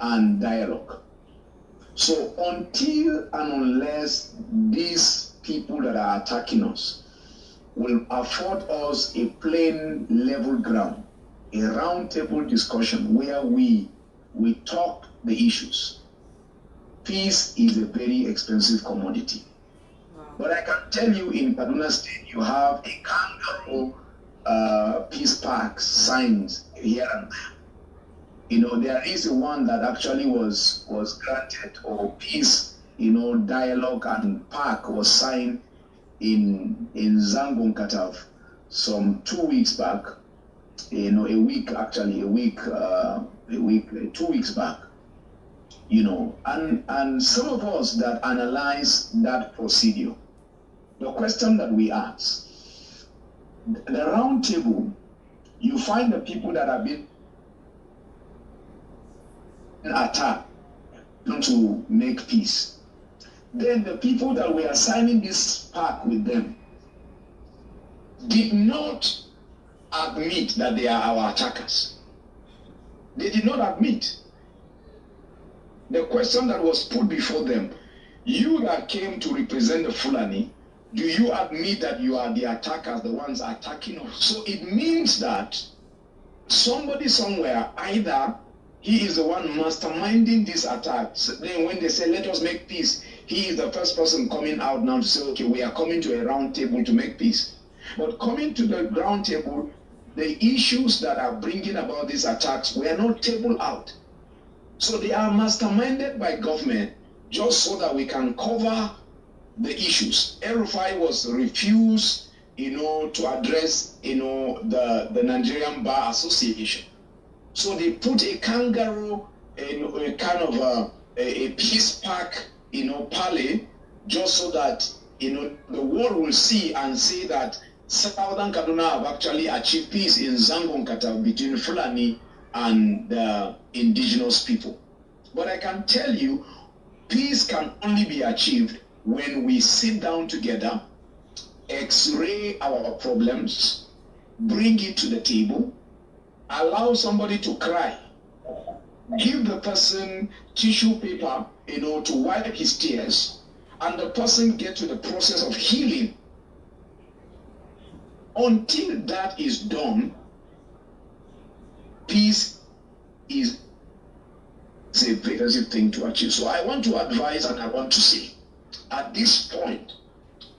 and dialogue. So until and unless these people that are attacking us will afford us a plain level ground, a round table discussion where we talk the issues, peace is a very expensive commodity. Wow. But I can tell you, in Kaduna State, you have a kangaroo peace park signs here and there. You know, there is one that actually was granted, or peace, dialogue and park was signed in Zangon Katav some 2 weeks back. A week, 2 weeks back. And some of us that analyze that procedure, the question that we ask, the round table, you find the people that have been attacked to make peace. Then the people that were signing this pact with them did not admit that they are our attackers. They did not admit. The question that was put before them, you that came to represent the Fulani, do you admit that you are the attackers, the ones attacking us? So it means that somebody somewhere, either he is the one masterminding these attacks. Then when they say, let us make peace, he is the first person coming out now to say, okay, we are coming to a round table to make peace. But coming to the round table, the issues that are bringing about these attacks were not tabled out. So they are masterminded by government just so that we can cover the issues. El-Rufai was refused, to address, the Nigerian Bar Association. So they put a kangaroo, a kind of a peace park, parley, just so that, the world will see and say that Southern Kaduna have actually achieved peace in Zangon Kata between Fulani and the indigenous people. But I can tell you, peace can only be achieved when we sit down together, x-ray our problems, bring it to the table, allow somebody to cry, give the person tissue paper, to wipe his tears, and the person get to the process of healing. Until that is done, peace is a very easy thing to achieve. So I want to advise and I want to say, at this point,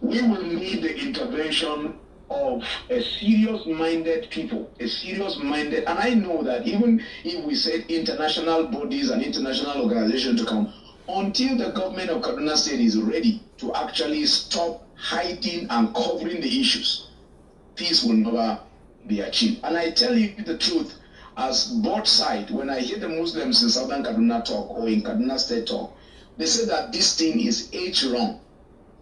we will need the intervention of a serious-minded people, and I know that even if we said international bodies and international organizations to come, until the government of Kaduna State is ready to actually stop hiding and covering the issues, peace will never be achieved. And I tell you the truth, as both sides, when I hear the Muslims in Southern Kaduna talk or in Kaduna State talk, they say that this thing is age-long.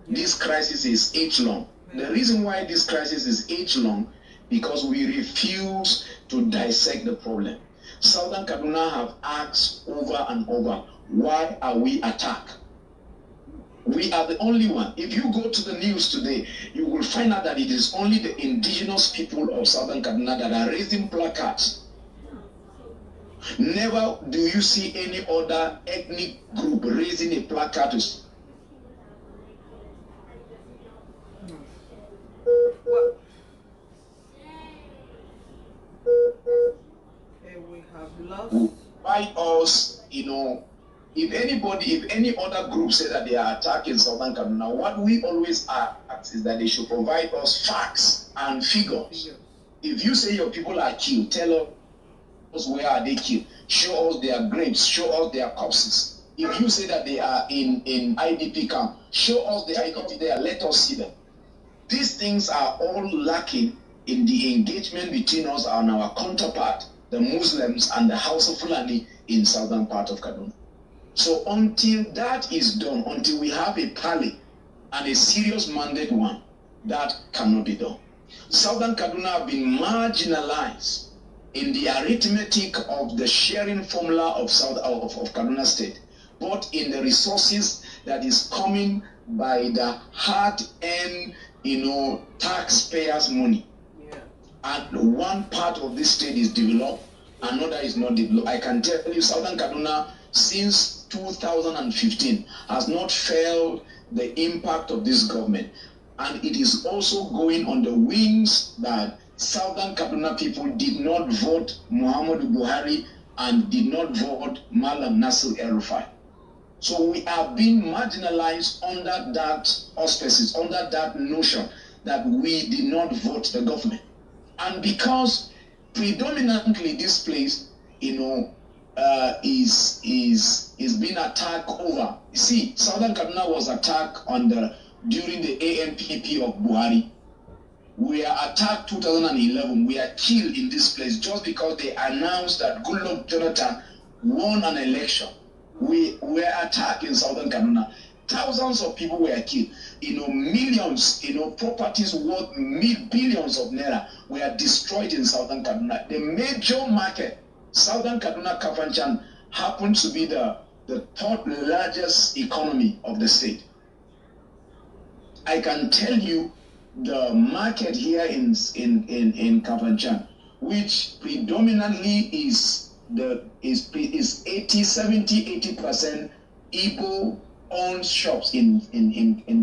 This crisis is age-long. The reason why this crisis is age-long, because we refuse to dissect the problem. Southern Kaduna have asked over and over, why are we attacked? We are the only one. If you go to the news today, you will find out that it is only the indigenous people of Southern Kaduna that are raising placards. Never do you see any other ethnic group raising a placard to we have lost. By us, if any other group say that they are attacking Southern Kaduna, what we always ask is that they should provide us facts and figures. If you say your people are killed, tell us where are they killed. Show us their graves, show us their corpses. If you say that they are in IDP camp, show us the IDP there, let us see them. These things are all lacking in the engagement between us and our counterpart, the Muslims and the House of Fulani in southern part of Kaduna. So until that is done, until we have a parley and a serious mandate one, that cannot be done. Southern Kaduna have been marginalized in the arithmetic of the sharing formula of Kaduna State, but in the resources that is coming by the hard-earned, taxpayers' money. Yeah. And one part of this state is developed, another is not developed. I can tell you, Southern Kaduna, since 2015, has not felt the impact of this government. And it is also going on the wings that Southern Kaduna people did not vote Muhammadu Buhari and did not vote Malam Nasir El-Rufai. So we are being marginalized under that auspices, under that notion that we did not vote the government. And because predominantly this place, is being attacked over. See, Southern Kaduna was attacked during the ANPP of Buhari. We are attacked 2011. We are killed in this place just because they announced that Goodluck Jonathan won an election. We were attacked in Southern Kaduna. Thousands of people were killed. Millions, properties worth billions of naira were destroyed in Southern Kaduna. The major market, Southern Kaduna Kafanchan, happens to be the third largest economy of the state. I can tell you the market here in Kafanchan, which predominantly is 80% Igbo owned shops in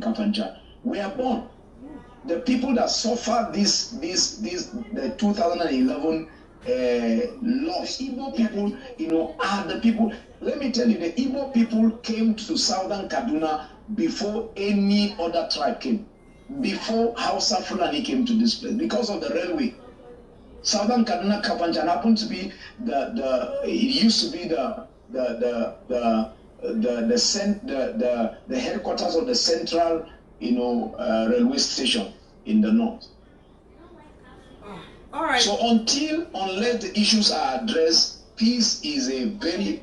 Kafanchan. We are born. The people that suffered the 2011 loss, Igbo people, are the people. Let me tell you, the Igbo people came to Southern Kaduna before any other tribe came, before Hausa Fulani came to this place, because of the railway. Southern Kaduna Kafanchan happened to be it used to be the headquarters of the central railway station in the north. All right. So unless the issues are addressed, peace is a very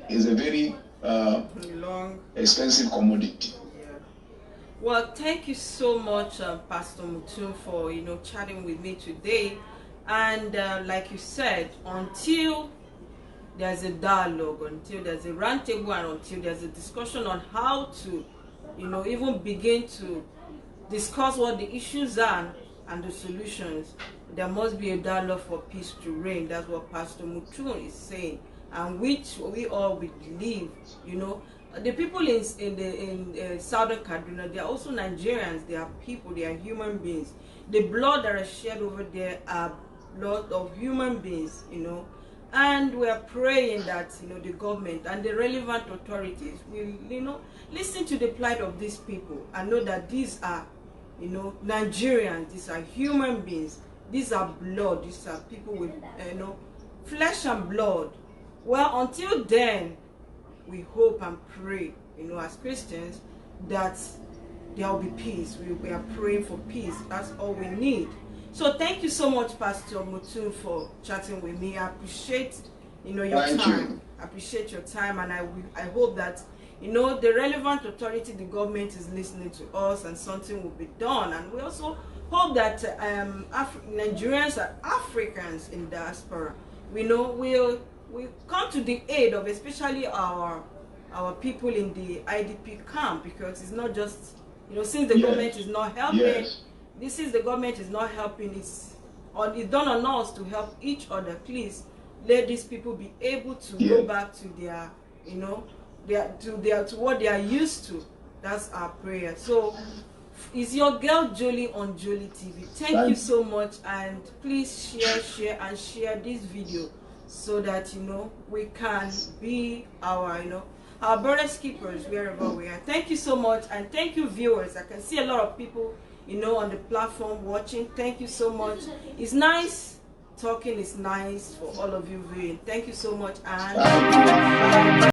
long, expensive commodity. Yeah. Well, thank you so much, Pastor Mutum, for chatting with me today. And like you said, until there's a dialogue, until there's a roundtable, and until there's a discussion on how to, even begin to discuss what the issues are and the solutions, there must be a dialogue for peace to reign. That's what Pastor Mutum is saying, and which we all believe. The people in Southern Kaduna, they are also Nigerians. They are people. They are human beings. The blood that is shed over there are blood of human beings. And we are praying that the government and the relevant authorities will listen to the plight of these people and know that these are Nigerians. These are human beings. These are blood. These are people with flesh and blood. Well, until then, we hope and pray, as Christians, that there will be peace. We are praying for peace. That's all we need. So thank you so much, Pastor Mutum, for chatting with me. I appreciate your time. I appreciate your time, and I hope that the relevant authority, the government, is listening to us, and something will be done. And we also hope that Nigerians and Africans in diaspora, will come to the aid of especially our people in the IDP camp, because it's not just since the government is not helping. Yes. This is the government is not helping. It's done on us to help each other. Please let these people be able to go back to their to what they are used to. That's our prayer. So it's your girl Jolie on Jolie TV. Thank you so much, and please share this video so that we can be our brothers keepers wherever we are. Thank you so much, and thank you, viewers. I can see a lot of people on the platform watching. Thank you so much. It's nice talking. It's nice for all of you viewing. Thank you so much, and